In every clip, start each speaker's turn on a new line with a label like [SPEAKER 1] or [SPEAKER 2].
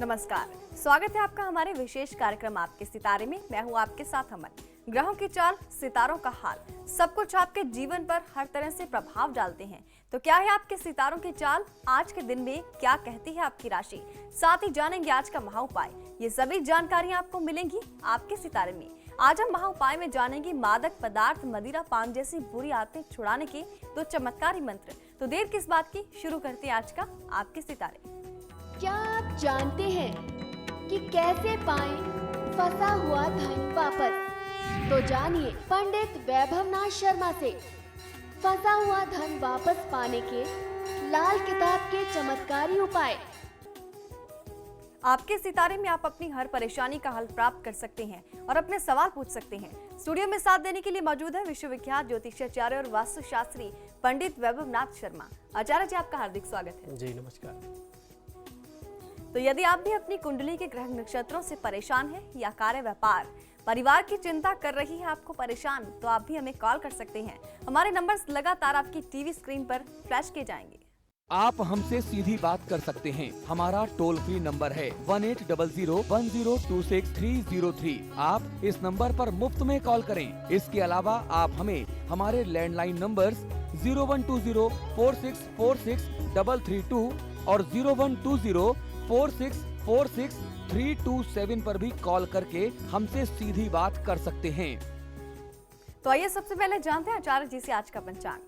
[SPEAKER 1] नमस्कार, स्वागत है आपका हमारे विशेष कार्यक्रम आपके सितारे में। मैं हूँ आपके साथ अमन। ग्रहों की चाल, सितारों का हाल, सब कुछ आपके जीवन पर हर तरह से प्रभाव डालते हैं। तो क्या है आपके सितारों की चाल? आज के दिन में क्या कहती है आपकी राशि? साथ ही जानेंगे आज का महाउपाय। ये सभी जानकारियां आपको मिलेंगी आपके सितारे में। आज हम महाउपाय में जानेंगे मादक पदार्थ, मदिरा, पान जैसी बुरी आदतें छुड़ाने के 2 चमत्कारी मंत्र। तो देर किस बात की, शुरू करते हैं आज का आपके सितारे।
[SPEAKER 2] क्या आप जानते हैं कि कैसे पाएं फंसा हुआ धन वापस? तो जानिए पंडित वैभवनाथ शर्मा से फंसा हुआ धन वापस पाने के लाल किताब के चमत्कारी उपाय।
[SPEAKER 1] आपके सितारे में आप अपनी हर परेशानी का हल प्राप्त कर सकते हैं और अपने सवाल पूछ सकते हैं। स्टूडियो में साथ देने के लिए मौजूद है विश्वविख्यात ज्योतिषाचार्य और वास्तुशास्त्री पंडित वैभवनाथ शर्मा। आचार्य जी, आपका हार्दिक स्वागत है।
[SPEAKER 3] जी नमस्कार।
[SPEAKER 1] तो यदि आप भी अपनी कुंडली के ग्रह नक्षत्रों से परेशान हैं या कार्य, व्यापार, परिवार की चिंता कर रही है आपको परेशान, तो आप भी हमें कॉल कर सकते हैं। हमारे नंबर्स लगातार आपकी टीवी स्क्रीन पर फ्लैश किए जाएंगे।
[SPEAKER 4] आप हमसे सीधी बात कर सकते हैं। हमारा टोल फ्री नंबर है 180010263003। आप इस नंबर पर मुफ्त में कॉल करें। इसके अलावा आप हमें हमारे लैंडलाइन नंबर्स 012046463332 और 012046463327 पर भी कॉल करके हमसे सीधी बात कर सकते हैं।
[SPEAKER 1] तो आइए सबसे पहले जानते हैं आचार्य जी से आज का पंचांग।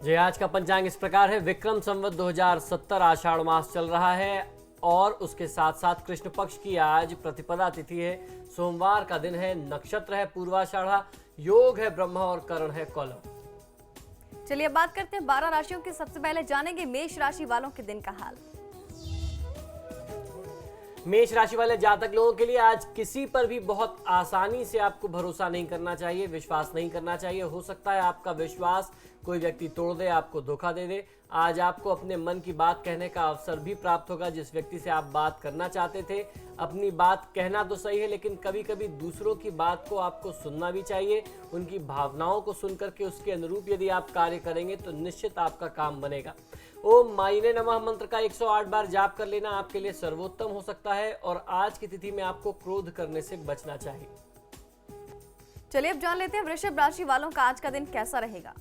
[SPEAKER 3] जी, आज का पंचांग इस प्रकार है। विक्रम संवत 2070 आषाढ़ मास चल रहा है और उसके साथ साथ कृष्ण पक्ष की आज प्रतिपदा तिथि है। सोमवार का दिन है। नक्षत्र है पूर्वाषाढ़ा। योग है ब्रह्मा और करण है कौलव।
[SPEAKER 1] चलिए अब बात करते हैं 12 राशियों की। सबसे पहले जानेंगे मेष राशि वालों के दिन का हाल।
[SPEAKER 3] मेष राशि वाले जातक लोगों के लिए आज किसी पर भी बहुत आसानी से आपको भरोसा नहीं करना चाहिए, विश्वास नहीं करना चाहिए। हो सकता है आपका विश्वास कोई व्यक्ति तोड़ दे, आपको धोखा दे दे। आज आपको अपने मन की बात कहने का अवसर भी प्राप्त होगा। जिस व्यक्ति से आप बात करना चाहते थे, अपनी बात कहना तो सही है, लेकिन कभी कभी दूसरों की बात को आपको सुनना भी चाहिए। उनकी भावनाओं को सुन करके उसके अनुरूप यदि आप कार्य करेंगे तो निश्चित आपका काम बनेगा। ओम माइने नमः मंत्र का 108 बार जाप कर लेना आपके लिए सर्वोत्तम हो सकता है। और आज की तिथि में आपको क्रोध करने से बचना चाहिए।
[SPEAKER 1] चलिए अब जान लेते हैं वृषभ राशि वालों का आज का दिन कैसा रहेगा।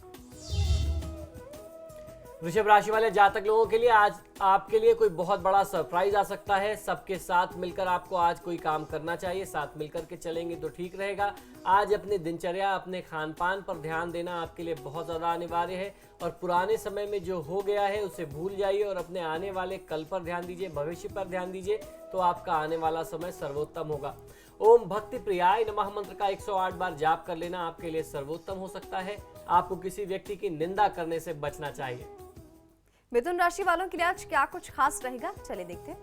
[SPEAKER 3] वृषभ राशि वाले जातक लोगों के लिए आज आपके लिए कोई बहुत बड़ा सरप्राइज आ सकता है। सबके साथ मिलकर आपको आज कोई काम करना चाहिए। साथ मिलकर के चलेंगे तो ठीक रहेगा। आज अपनी दिनचर्या, अपने खान पान पर ध्यान देना आपके लिए बहुत ज़्यादा अनिवार्य है। और पुराने समय में जो हो गया है उसे भूल जाइए और अपने आने वाले कल पर ध्यान दीजिए, भविष्य पर ध्यान दीजिए, तो आपका आने वाला समय सर्वोत्तम होगा। ओम भक्ति प्रियाय नमः मंत्र का 108 बार जाप कर लेना आपके लिए सर्वोत्तम हो सकता है। आपको किसी व्यक्ति की निंदा करने से बचना चाहिए।
[SPEAKER 1] मिथुन राशि वालों के लिए आज क्या कुछ खास रहेगा, चलिए देखते हैं।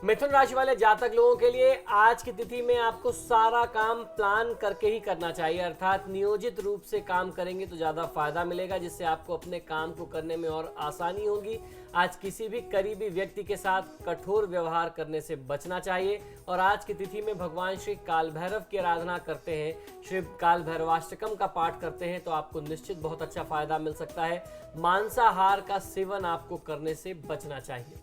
[SPEAKER 3] मिथुन राशि वाले जातक लोगों के लिए आज की तिथि में आपको सारा काम प्लान करके ही करना चाहिए, अर्थात नियोजित रूप से काम करेंगे तो ज्यादा फायदा मिलेगा, जिससे आपको अपने काम को करने में और आसानी होगी। आज किसी भी करीबी व्यक्ति के साथ कठोर व्यवहार करने से बचना चाहिए। और आज की तिथि में भगवान श्री काल भैरव की आराधना करते हैं, श्री काल भैरवाष्टकम का पाठ करते हैं तो आपको निश्चित बहुत अच्छा फायदा मिल सकता है। मांसाहार का सेवन आपको करने से बचना चाहिए।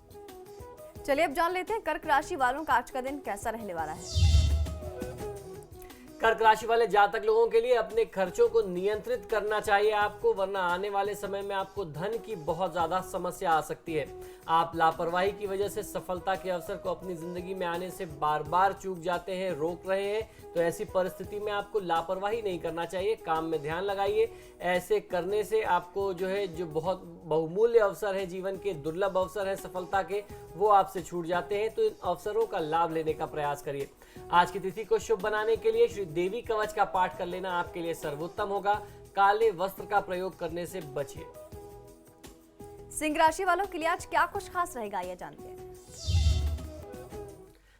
[SPEAKER 1] चलिए अब जान लेते हैं कर्क राशि वालों का आज का दिन कैसा रहने वाला है।
[SPEAKER 3] कर्क राशि वाले जातक लोगों के लिए अपने खर्चों को नियंत्रित करना चाहिए आपको, वरना आने वाले समय में आपको धन की बहुत ज्यादा समस्या आ सकती है। आप लापरवाही की वजह से सफलता के अवसर को अपनी जिंदगी में आने से बार बार चूक जाते हैं, रोक रहे हैं। तो ऐसी परिस्थिति में आपको लापरवाही नहीं करना चाहिए, काम में ध्यान लगाइए। ऐसे करने से आपको जो बहुत बहुमूल्य अवसर है, जीवन के दुर्लभ अवसर है सफलता के, वो आपसे छूट जाते हैं। तो इन अवसरों का लाभ लेने का प्रयास करिए। आज की तिथि को शुभ बनाने के लिए श्री देवी कवच का पाठ कर लेना आपके लिए सर्वोत्तम होगा। काले वस्त्र का प्रयोग करने से बचिए।
[SPEAKER 1] सिंह राशि वालों के लिए आज क्या कुछ खास रहेगा, ये जानते हैं।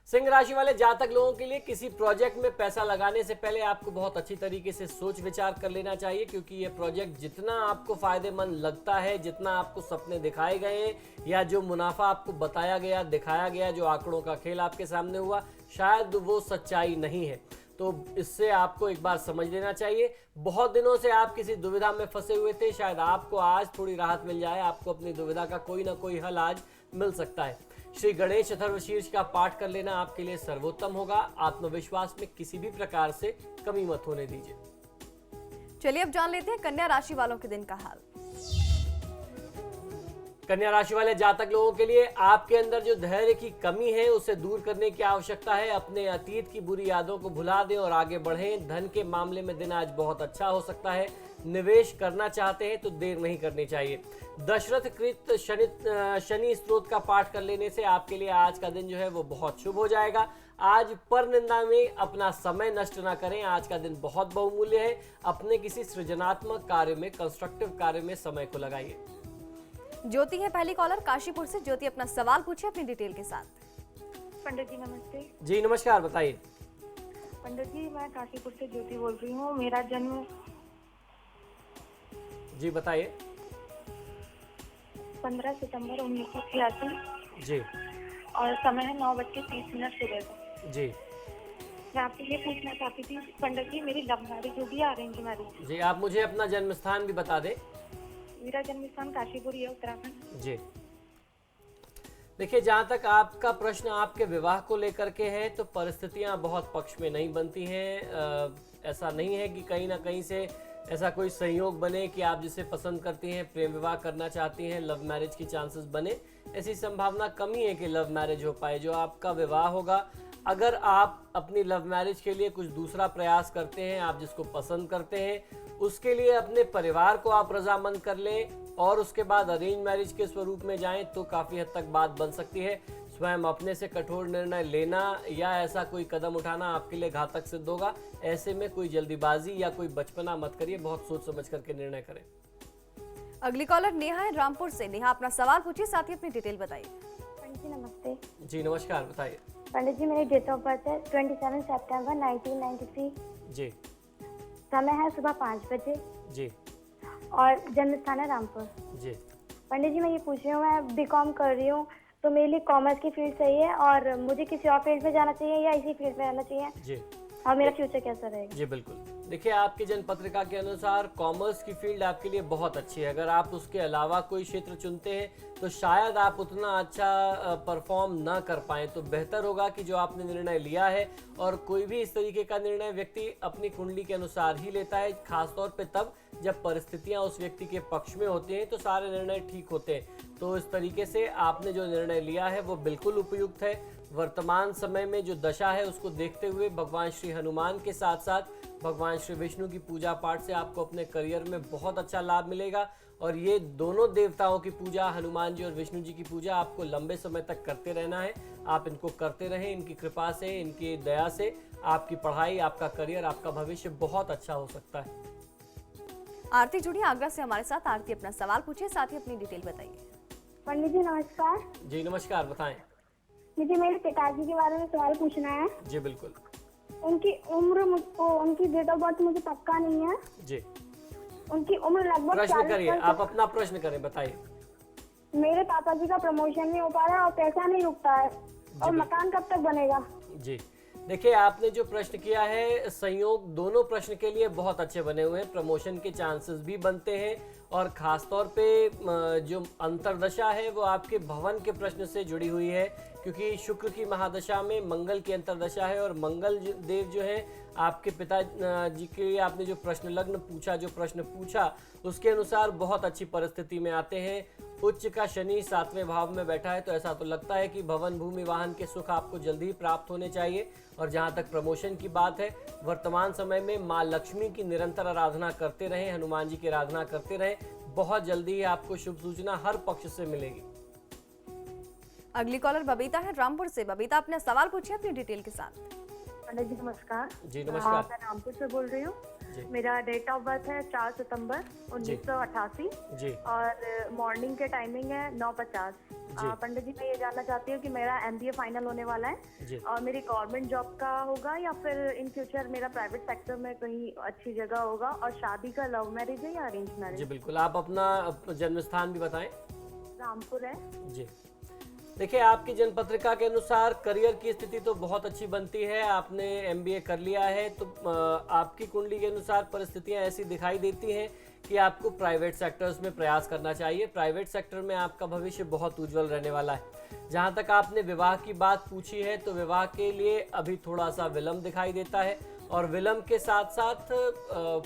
[SPEAKER 3] सिंह राशि वाले जातक लोगों के लिए किसी प्रोजेक्ट में पैसा लगाने से पहले आपको बहुत अच्छी तरीके से सोच विचार कर लेना चाहिए, क्योंकि ये प्रोजेक्ट जितना आपको फायदेमंद लगता है, जितना आपको सपने दिखाए गए हैं या जो मुनाफा आपको बताया गया, दिखाया गया, जो आंकड़ों का खेल आपके सामने हुआ, शायद वो सच्चाई नहीं है। तो इससे आपको एक बार समझ लेना चाहिए। बहुत दिनों से आप किसी दुविधा में फंसे हुए थे, शायद आपको आज थोड़ी राहत मिल जाए। आपको अपनी दुविधा का कोई ना कोई हल आज मिल सकता है। श्री गणेश अथर्वशीर्ष का पाठ कर लेना आपके लिए सर्वोत्तम होगा। आत्मविश्वास में किसी भी प्रकार से कमी मत होने दीजिए।
[SPEAKER 1] चलिए अब जान लेते हैं कन्या राशि वालों के दिन का हाल।
[SPEAKER 3] कन्या राशि वाले जातक लोगों के लिए आपके अंदर जो धैर्य की कमी है उसे दूर करने की आवश्यकता है। अपने अतीत की बुरी यादों को भुला दें और आगे बढ़ें। धन के मामले में दिन आज बहुत अच्छा हो सकता है। निवेश करना चाहते हैं तो देर नहीं करनी चाहिए। दशरथ कृत शनि स्त्रोत का पाठ कर लेने से आपके लिए आज का दिन जो है वो बहुत शुभ हो जाएगा। आज पर निंदा में अपना समय नष्ट ना करें। आज का दिन बहुत बहुमूल्य है। अपने किसी सृजनात्मक कार्य में, कंस्ट्रक्टिव कार्य में समय को लगाइए।
[SPEAKER 1] ज्योति है पहली कॉलर काशीपुर से। ज्योति अपना सवाल पूछिए अपनी डिटेल के साथ।
[SPEAKER 5] पंडित जी नमस्ते।
[SPEAKER 3] जी नमस्कार, बताइए।
[SPEAKER 5] पंडित जी मैं काशीपुर से ज्योति बोल रही हूँ। मेरा जन्म
[SPEAKER 3] जी बताइए।
[SPEAKER 5] 15 सितंबर 1986
[SPEAKER 3] जी
[SPEAKER 5] और समय है 9:30 सुबह का।
[SPEAKER 3] जी
[SPEAKER 5] मैं आपसे ये पूछना चाहती थी पंडित जी, मेरी लव मैरिज होगी या अरेंज मैरिज?
[SPEAKER 3] जी, आप मुझे अपना जन्म स्थान भी बता दें।
[SPEAKER 5] मेरा जन्म स्थान काशीपुर है, उत्तराखंड।
[SPEAKER 3] जी देखिए, जहाँ तक आपका प्रश्न आपके विवाह को लेकर के है तो परिस्थितियाँ बहुत पक्ष में नहीं बनती हैं। ऐसा नहीं है कि कहीं ना कहीं से ऐसा कोई संयोग बने कि आप जिसे पसंद करती हैं, प्रेम विवाह करना चाहती हैं, लव मैरिज की चांसेस बने। ऐसी संभावना कमी है कि लव मैरिज हो पाए। जो आपका विवाह होगा, अगर आप अपनी लव मैरिज के लिए कुछ दूसरा प्रयास करते हैं, आप जिसको पसंद करते हैं उसके लिए अपने परिवार को आप रजामंद कर लें और उसके बाद अरेंज मैरिज के स्वरूप में जाएं तो काफ़ी हद तक बात बन सकती है। स्वयं अपने से कठोर निर्णय लेना या ऐसा कोई कदम उठाना आपके लिए घातक सिद्ध होगा। ऐसे में कोई जल्दीबाजी या कोई बचपना मत करिए, बहुत सोच समझ करके निर्णय करें।
[SPEAKER 1] अगली कॉलर नेहा है रामपुर से। नेहा अपना सवाल पूछिए, साथ ही अपनी डिटेल बताइए।
[SPEAKER 5] पंडित जी नमस्ते।
[SPEAKER 3] जी नमस्कार, बताइए।
[SPEAKER 5] पंडित जी मेरी डेट ऑफ बर्थ है 27 सितंबर 1993।
[SPEAKER 3] जी
[SPEAKER 5] समय है सुबह 5 बजे
[SPEAKER 3] जी
[SPEAKER 5] और जन्म स्थान है रामपुर।
[SPEAKER 3] जी
[SPEAKER 5] पंडित जी मैं ये पूछ रही हूँ, मैं बीकॉम कर रही हूँ तो मेरे लिए कॉमर्स की फील्ड सही है और मुझे किसी और फील्ड में जाना चाहिए या इसी फील्ड में रहना चाहिए,
[SPEAKER 3] जी
[SPEAKER 5] और मेरा फ्यूचर कैसा रहेगा?
[SPEAKER 3] जी बिल्कुल। देखिए, आपकी जन्म पत्रिका के अनुसार कॉमर्स की फील्ड आपके लिए बहुत अच्छी है। अगर आप उसके अलावा कोई क्षेत्र चुनते हैं तो शायद आप उतना अच्छा परफॉर्म ना कर पाएँ। तो बेहतर होगा कि जो आपने निर्णय लिया है, और कोई भी इस तरीके का निर्णय व्यक्ति अपनी कुंडली के अनुसार ही लेता है, खासतौर पे तब जब परिस्थितियां उस व्यक्ति के पक्ष में होती हैं तो सारे निर्णय ठीक होते हैं। तो इस तरीके से आपने जो निर्णय लिया है वो बिल्कुल उपयुक्त है। वर्तमान समय में जो दशा है उसको देखते हुए भगवान श्री हनुमान के साथ साथ भगवान श्री विष्णु की पूजा पाठ से आपको अपने करियर में बहुत अच्छा लाभ मिलेगा। और ये दोनों देवताओं की पूजा, हनुमान जी और विष्णु जी की पूजा, आपको लंबे समय तक करते रहना है। आप इनको करते रहें। इनकी कृपा से, इनकी दया से आपकी पढ़ाई, आपका करियर, आपका भविष्य बहुत अच्छा हो सकता है।
[SPEAKER 1] आरती जुड़ी आगरा से हमारे साथ। आरती अपना सवाल पूछिए, साथ ही अपनी डिटेल बताइए।
[SPEAKER 5] पंडित जी नमस्कार।
[SPEAKER 3] जी नमस्कार, बताएं।
[SPEAKER 5] मुझे मेरे पिताजी के बारे में सवाल पूछना है।
[SPEAKER 3] जी बिल्कुल।
[SPEAKER 5] उनकी उम्र मुझको, उनकी डेट ऑफ बर्थ मुझे पक्का नहीं है।
[SPEAKER 3] जी
[SPEAKER 5] उनकी उम्र लगभग
[SPEAKER 3] प्रश्न
[SPEAKER 5] 40
[SPEAKER 3] करिए,
[SPEAKER 5] वर्ष।
[SPEAKER 3] आप अपना प्रश्न करें, बताइए।
[SPEAKER 5] मेरे पापा जी का प्रमोशन नहीं हो पा रहा और पैसा नहीं रुकता है, और मकान कब तक बनेगा?
[SPEAKER 3] जी देखिए, आपने जो प्रश्न किया है, संयोग दोनों प्रश्न के लिए बहुत अच्छे बने हुए हैं। प्रमोशन के चांसेस भी बनते हैं और खासतौर पे जो अंतरदशा है वो आपके भवन के प्रश्न से जुड़ी हुई है, क्योंकि शुक्र की महादशा में मंगल की अंतरदशा है और मंगल देव जो है आपके पिता जी के लिए आपने जो प्रश्न लग्न पूछा, जो प्रश्न पूछा उसके अनुसार बहुत अच्छी परिस्थिति में आते हैं। उच्च का शनि 7वें भाव में बैठा है तो ऐसा तो लगता है कि भवन, भूमि, वाहन के सुख आपको जल्दी ही प्राप्त होने चाहिए। और जहाँ तक प्रमोशन की बात है, वर्तमान समय में माँ लक्ष्मी की निरंतर आराधना करते रहें, हनुमान जी की आराधना करते रहें। बहुत जल्दी ही आपको शुभ सूचना हर पक्ष से मिलेगी।
[SPEAKER 1] अगली कॉलर बबीता है रामपुर से। बबीता अपना सवाल पूछिए अपनी डिटेल के साथ।
[SPEAKER 5] पंडित जी नमस्कार।
[SPEAKER 3] जी नमस्कार।
[SPEAKER 5] मैं रामपुर से बोल रही हूँ।
[SPEAKER 3] जी
[SPEAKER 5] मेरा डेट ऑफ बर्थ है 4 सितंबर 1988
[SPEAKER 3] जी
[SPEAKER 5] और मॉर्निंग के टाइमिंग है 9:50। पंडित जी मैं ये जानना चाहती हूँ कि मेरा MBA फाइनल होने वाला है
[SPEAKER 3] जी
[SPEAKER 5] और मेरी गवर्नमेंट जॉब का होगा या फिर इन फ्यूचर मेरा प्राइवेट सेक्टर में कहीं अच्छी जगह होगा, और शादी का लव मैरिज है या अरेंज मैरिज?
[SPEAKER 3] जी बिल्कुल। आप अपना जन्म स्थान भी बताएं।
[SPEAKER 5] रामपुर है।
[SPEAKER 3] जी देखिए, आपकी जन्म पत्रिका के अनुसार करियर की स्थिति तो बहुत अच्छी बनती है। आपने एमबीए कर लिया है, तो आपकी कुंडली के अनुसार परिस्थितियां ऐसी दिखाई देती हैं कि आपको प्राइवेट सेक्टर्स में प्रयास करना चाहिए। प्राइवेट सेक्टर में आपका भविष्य बहुत उज्जवल रहने वाला है। जहां तक आपने विवाह की बात पूछी है, तो विवाह के लिए अभी थोड़ा सा विलंब दिखाई देता है, और विलंब के साथ साथ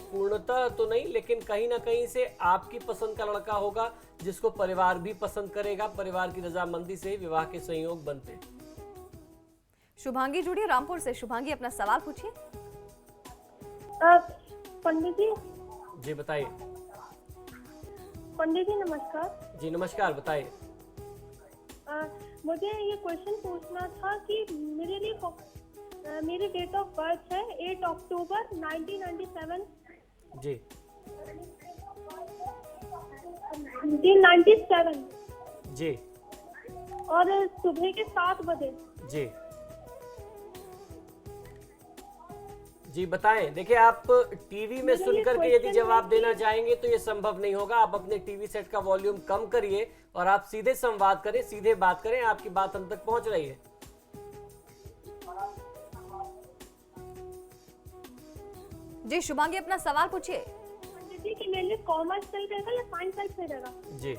[SPEAKER 3] पूर्णतः तो नहीं, लेकिन कहीं ना कहीं से आपकी पसंद का लड़का होगा जिसको परिवार भी पसंद करेगा। परिवार की रजामंदी से विवाह के संयोग बनते हैं।
[SPEAKER 1] शुभांगी जुड़ी रामपुर से। शुभांगी, अपना सवाल पूछिए।
[SPEAKER 5] पंडित जी।
[SPEAKER 3] जी बताइए।
[SPEAKER 5] पंडित जी नमस्कार।
[SPEAKER 3] जी नमस्कार, बताइए।
[SPEAKER 5] मुझे ये क्वेश्चन पूछना था कि मेरी डेट ऑफ बर्थ है 8 अक्टूबर 1997।
[SPEAKER 3] जी
[SPEAKER 5] 1997
[SPEAKER 3] जी
[SPEAKER 5] और सुबह के 7 बजे।
[SPEAKER 3] जी जी बताएं। देखिए, आप टीवी में सुनकर के यदि जवाब देना चाहेंगे तो ये संभव नहीं होगा। आप अपने टीवी सेट का वॉल्यूम कम करिए और आप सीधे संवाद करें, सीधे बात करें। आपकी बात हम तक पहुंच रही है।
[SPEAKER 1] जी शुभांगी, अपना सवाल पूछिए।
[SPEAKER 5] पंडित जी मेरे लिए कॉमर्स सही रहेगा या साइंस सही रहेगा?
[SPEAKER 3] जी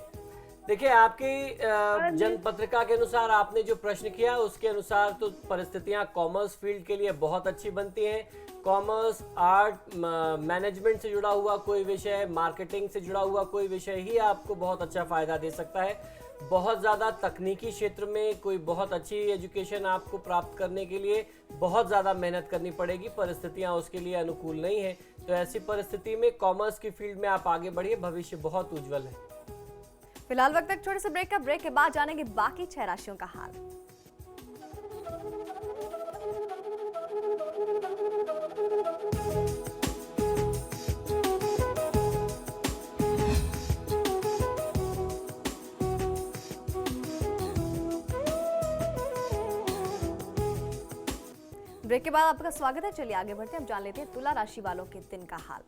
[SPEAKER 3] देखिए, आपकी जन्म पत्रिका के अनुसार आपने जो प्रश्न किया उसके अनुसार तो परिस्थितियां कॉमर्स फील्ड के लिए बहुत अच्छी बनती हैं। कॉमर्स, आर्ट, मैनेजमेंट से जुड़ा हुआ कोई विषय, मार्केटिंग से जुड़ा हुआ कोई विषय ही आपको बहुत अच्छा फायदा दे सकता है। बहुत ज़्यादा तकनीकी क्षेत्र में कोई बहुत अच्छी एजुकेशन आपको प्राप्त करने के लिए बहुत ज़्यादा मेहनत करनी पड़ेगी। परिस्थितियां उसके लिए अनुकूल नहीं है, तो ऐसी परिस्थिति में कॉमर्स की फील्ड में आप आगे बढ़िए, भविष्य बहुत उज्जवल है।
[SPEAKER 1] फिलहाल वक्त तक छोटे से ब्रेक का। ब्रेक के बाद जानेंगे बाकी 6 राशियों का हाल। ब्रेक के बाद आपका स्वागत है। चलिए आगे बढ़ते हैं। अब जान लेते हैं तुला राशि वालों के दिन का हाल।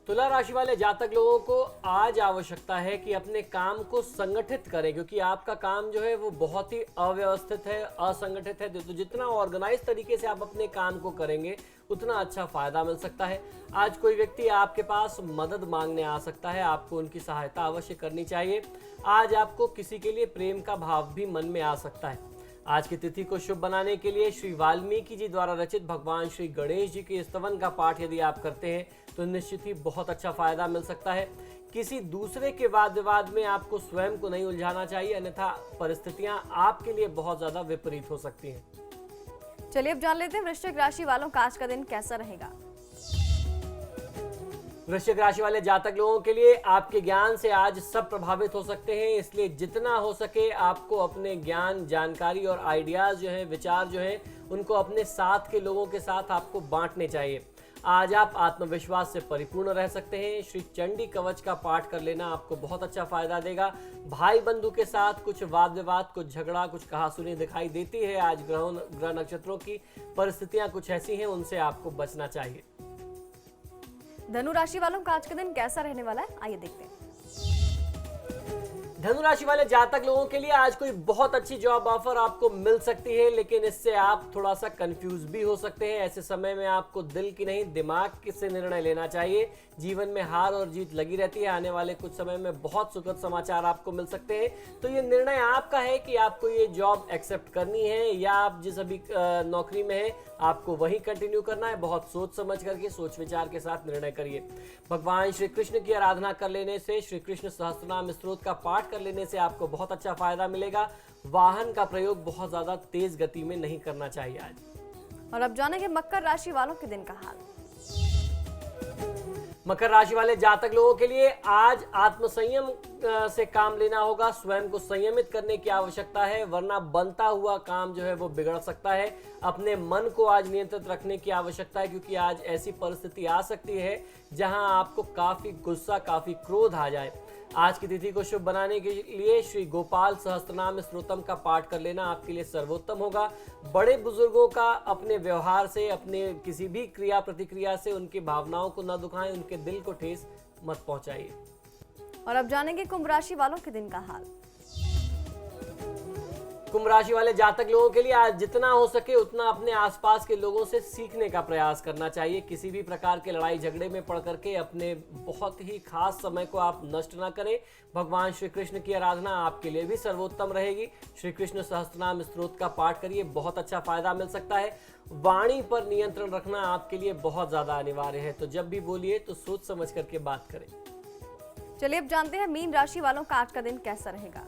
[SPEAKER 3] तुला राशि वाले जातक लोगों को आज आवश्यकता है कि अपने काम को संगठित करें, क्योंकि आपका काम जो है वो बहुत ही अव्यवस्थित है, असंगठित है। तो जितना ऑर्गेनाइज तरीके से आप अपने काम को करेंगे उतना अच्छा फायदा मिल सकता है। आज कोई व्यक्ति आपके पास मदद मांगने आ सकता है, आपको उनकी सहायता अवश्य करनी चाहिए। आज आपको किसी के लिए प्रेम का भाव भी मन में आ सकता है। आज की तिथि को शुभ बनाने के लिए श्री वाल्मीकि जी द्वारा रचित भगवान श्री गणेश जी के स्तवन का पाठ यदि आप करते हैं तो निश्चित ही बहुत अच्छा फायदा मिल सकता है। किसी दूसरे के वाद विवाद में आपको स्वयं को नहीं उलझाना चाहिए, अन्यथा परिस्थितियां आपके लिए बहुत ज्यादा विपरीत हो सकती हैं।
[SPEAKER 1] चलिए अब जान लेते हैं वृश्चिक राशि वालों का आज का दिन कैसा रहेगा।
[SPEAKER 3] वृश्चिक राशि वाले जातक लोगों के लिए आपके ज्ञान से आज सब प्रभावित हो सकते हैं, इसलिए जितना हो सके आपको अपने ज्ञान, जानकारी और आइडियाज जो हैं, विचार जो हैं, उनको अपने साथ के लोगों के साथ आपको बांटने चाहिए। आज आप आत्मविश्वास से परिपूर्ण रह सकते हैं। श्री चंडी कवच का पाठ कर लेना आपको बहुत अच्छा फायदा देगा। भाई बंधु के साथ कुछ वाद विवाद, कुछ झगड़ा, कुछ कहासुनी दिखाई देती है। आज ग्रह नक्षत्रों की परिस्थितियां कुछ ऐसी हैं, उनसे आपको बचना चाहिए।
[SPEAKER 1] धनु राशि वालों का आज का दिन कैसा रहने वाला है, आइए देखते हैं।
[SPEAKER 3] धनु राशि वाले जातक लोगों के लिए आज कोई बहुत अच्छी जॉब ऑफर आपको मिल सकती है, लेकिन इससे आप थोड़ा सा कंफ्यूज भी हो सकते हैं। ऐसे समय में आपको दिल की नहीं, दिमाग से निर्णय लेना चाहिए। जीवन में हार और जीत लगी रहती है। आने वाले कुछ समय में बहुत सुखद समाचार आपको मिल सकते हैं, तो ये निर्णय आपका है कि आपको ये जॉब एक्सेप्ट करनी है या आप जिस अभी नौकरी में है आपको वही कंटिन्यू करना है। बहुत सोच समझ करके, सोच विचार के साथ निर्णय करिए। भगवान श्री कृष्ण की आराधना कर लेने से, श्री कृष्ण सहस्त्रनाम स्तोत्र का पाठ कर लेने से आपको बहुत अच्छा फायदा मिलेगा। वाहन का प्रयोग बहुत ज्यादा तेज गति में नहीं करना चाहिए आज।
[SPEAKER 1] और अब जानेंगे मकर राशि वालों के दिन का हाल।
[SPEAKER 3] मकर राशि वाले जातक लोगों के लिए आज आत्मसंयम से काम लेना होगा। स्वयं को संयमित करने की आवश्यकता है, वरना बनता हुआ काम जो है वो बिगड़ सकता है। अपने मन को आज नियंत्रित रखने की आवश्यकता है, क्योंकि आज ऐसी परिस्थिति आ सकती है जहां आपको काफी गुस्सा, काफी क्रोध आ जाए। आज की तिथि को शुभ बनाने के लिए श्री गोपाल सहस्त्रनाम स्तोत्रम का पाठ कर लेना आपके लिए सर्वोत्तम होगा। बड़े बुजुर्गों का अपने व्यवहार से, अपने किसी भी क्रिया प्रतिक्रिया से उनकी भावनाओं को न दुखाएं, उनके दिल को ठेस मत पहुंचाइए।
[SPEAKER 1] और अब जानेंगे कुंभ राशि वालों के दिन का हाल।
[SPEAKER 3] कुंभ राशि वाले जातक लोगों के लिए आज जितना हो सके उतना अपने आसपास के लोगों से सीखने का प्रयास करना चाहिए। किसी भी प्रकार के लड़ाई झगड़े में पड़ करके अपने बहुत ही खास समय को आप नष्ट ना करें। भगवान श्री कृष्ण की आराधना आपके लिए भी सर्वोत्तम रहेगी। श्री कृष्ण सहस्त्रनाम स्तोत्र का पाठ करिए, बहुत अच्छा फायदा मिल सकता है। वाणी पर नियंत्रण रखना आपके लिए बहुत ज्यादा अनिवार्य है, तो जब भी बोलिए तो सोच समझ करके बात करें।
[SPEAKER 1] चलिए अब जानते हैं मीन राशि वालों का आज का दिन कैसा रहेगा।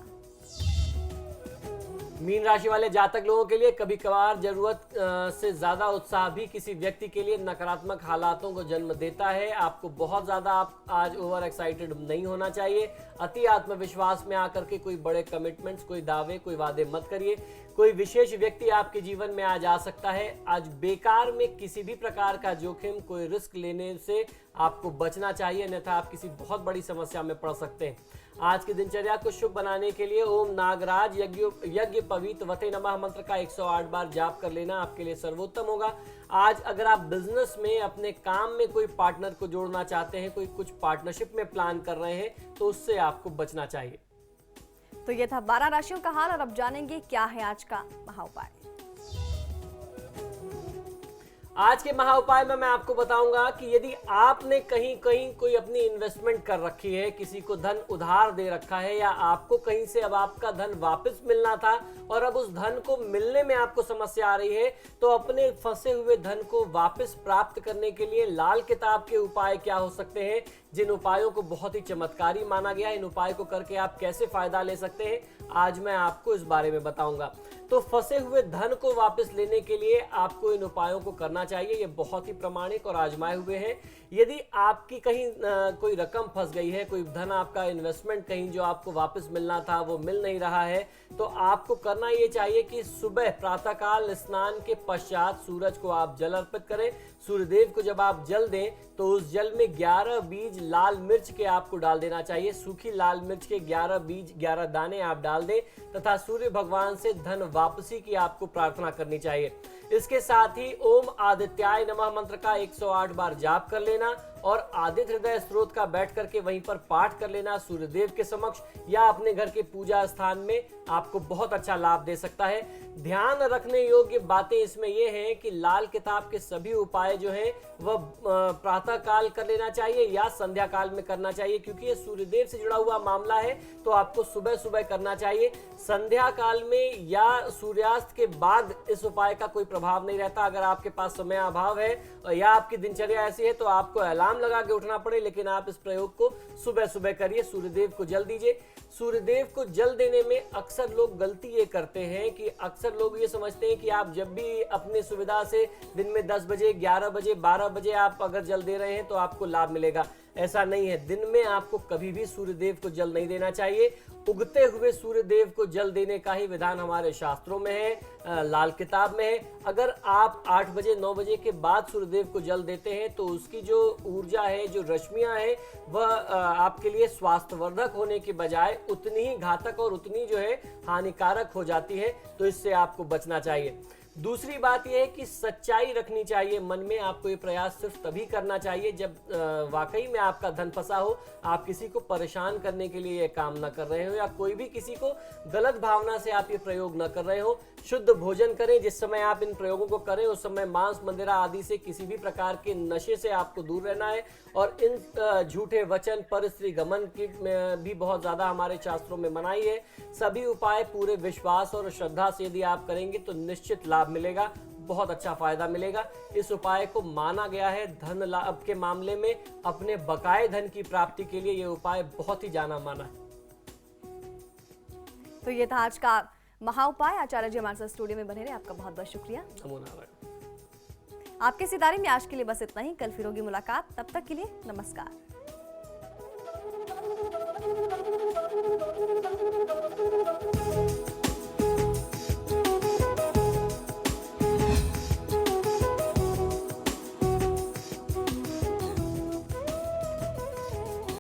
[SPEAKER 3] मीन राशि वाले जातक लोगों के लिए कभी कभार जरूरत से ज्यादा उत्साह भी किसी व्यक्ति के लिए नकारात्मक हालातों को जन्म देता है। आपको बहुत ज्यादा आप आज ओवर एक्साइटेड नहीं होना चाहिए। अति आत्मविश्वास में आकर के कोई बड़े कमिटमेंट्स, कोई दावे, कोई वादे मत करिए। कोई विशेष व्यक्ति आपके जीवन में आज आ सकता है। आज बेकार में किसी भी प्रकार का जोखिम, कोई रिस्क लेने से आपको बचना चाहिए, अन्यथा आप किसी बहुत बड़ी समस्या में पड़ सकते हैं। आज की दिनचर्या को शुभ बनाने के लिए ओम नागराज यज्ञ पवित्र वते नमः मंत्र का 108 बार जाप कर लेना आपके लिए सर्वोत्तम होगा। आज अगर आप बिजनेस में अपने काम में कोई पार्टनर को जोड़ना चाहते हैं, कोई कुछ पार्टनरशिप में प्लान कर रहे हैं, तो उससे आपको बचना चाहिए।
[SPEAKER 1] तो ये था 12 राशियों का हाल और अब जानेंगे क्या है आज का महा उपाय।
[SPEAKER 3] आज के महा उपाय में मैं आपको बताऊंगा कि यदि आपने कहीं कोई अपनी इन्वेस्टमेंट कर रखी है, किसी को धन उधार दे रखा है, या आपको कहीं से अब आपका धन वापस मिलना था और अब उस धन को मिलने में आपको समस्या आ रही है, तो अपने फंसे हुए धन को वापस प्राप्त करने के लिए लाल किताब के उपाय क्या हो सकते हैं, जिन उपायों को बहुत ही चमत्कारी माना गया, इन उपाय को करके आप कैसे फायदा ले सकते हैं, आज मैं आपको इस बारे में बताऊंगा। तो फंसे हुए धन को वापस लेने के लिए आपको इन उपायों को करना चाहिए। ये बहुत ही प्रामाणिक और आजमाए हुए हैं। यदि आपकी कहीं कोई रकम फंस गई है, कोई धन आपका इन्वेस्टमेंट कहीं जो आपको वापस मिलना था वो मिल नहीं रहा है, तो आपको करना ये चाहिए कि सुबह प्रातःकाल स्नान के पश्चात सूरज को आप जल अर्पित करें। सूर्यदेव को जब आप जल दें तो उस जल में 11 बीज लाल मिर्च के आपको डाल देना चाहिए। सूखी लाल मिर्च के 11 बीज, 11 दाने आप डाल दें तथा सूर्य भगवान से धन वापसी की आपको प्रार्थना करनी चाहिए। इसके साथ ही ओम आदित्याय नमः मंत्र का 108 बार जाप कर लेना और आदित्य हृदय स्त्रोत का बैठ करके वहीं पर पाठ कर लेना सूर्यदेव के समक्ष या अपने घर के पूजा स्थान में, आपको बहुत अच्छा लाभ दे सकता है। ध्यान रखने योग्य बातें इसमें यह हैं कि लाल किताब के सभी उपाय जो हैं वह प्रातः काल कर लेना चाहिए या संध्या काल में करना चाहिए, क्योंकि ये सूर्यदेव से जुड़ा हुआ मामला है, तो आपको सुबह सुबह करना चाहिए। संध्या काल में या सूर्यास्त के बाद इस उपाय का कोई प्रभाव नहीं रहता। अगर आपके पास समय अभाव है या आपकी दिनचर्या ऐसी है तो आपको अलार्म लगा के उठना पड़े, लेकिन आप इस प्रयोग को सुबह सुबह करिए। सूर्यदेव को जल दीजिए। सूर्यदेव को जल देने में अक्सर लोग गलती ये करते हैं कि अक्सर लोग ये समझते हैं कि आप जब भी अपनी सुविधा से दिन में 10 बजे, 11 बजे, 12 बजे आप अगर जल दे रहे हैं तो आपको लाभ मिलेगा। ऐसा नहीं है। दिन में आपको कभी भी सूर्यदेव को जल नहीं देना चाहिए। उगते हुए सूर्यदेव को जल देने का ही विधान हमारे शास्त्रों में है, लाल किताब में है। अगर आप 8 बजे 9 बजे के बाद सूर्यदेव को जल देते हैं तो उसकी जो ऊर्जा है, जो रश्मियां हैं, वह आपके लिए स्वास्थ्यवर्धक होने के बजाय उतनी ही घातक और उतनी जो है हानिकारक हो जाती है। तो इससे आपको बचना चाहिए। दूसरी बात यह है कि सच्चाई रखनी चाहिए मन में। आपको ये प्रयास सिर्फ तभी करना चाहिए जब वाकई में आपका धन फंसा हो, आप किसी को परेशान करने के लिए ये काम ना कर रहे हो या कोई भी किसी को गलत भावना से आप ये प्रयोग ना कर रहे हो। शुद्ध भोजन करें। जिस समय आप इन प्रयोगों को करें उस समय मांस, मदिरा आदि से किसी भी प्रकार के नशे से आपको दूर रहना है। और इन झूठे वचन, पर स्त्री गमन की भी बहुत ज्यादा हमारे शास्त्रों में मनाही है। सभी उपाय पूरे विश्वास और श्रद्धा से यदि आप करेंगे तो निश्चित लाभ मिलेगा, बहुत अच्छा फायदा मिलेगा। इस उपाय को माना गया है धन लाभ के मामले में, अपने बकाए धन की प्राप्ति के लिए ये उपाय बहुत ही जाना माना है।
[SPEAKER 1] तो ये था आज का महा उपाय। आचार्य जी हमारे साथ स्टूडियो में बने रहे, आपका बहुत बहुत शुक्रिया।
[SPEAKER 3] नमो नारायण।
[SPEAKER 1] आपके सितारे में आज के लिए बस इतना ही। कल फिर होगी मुलाकात, तब तक के लिए नमस्कार।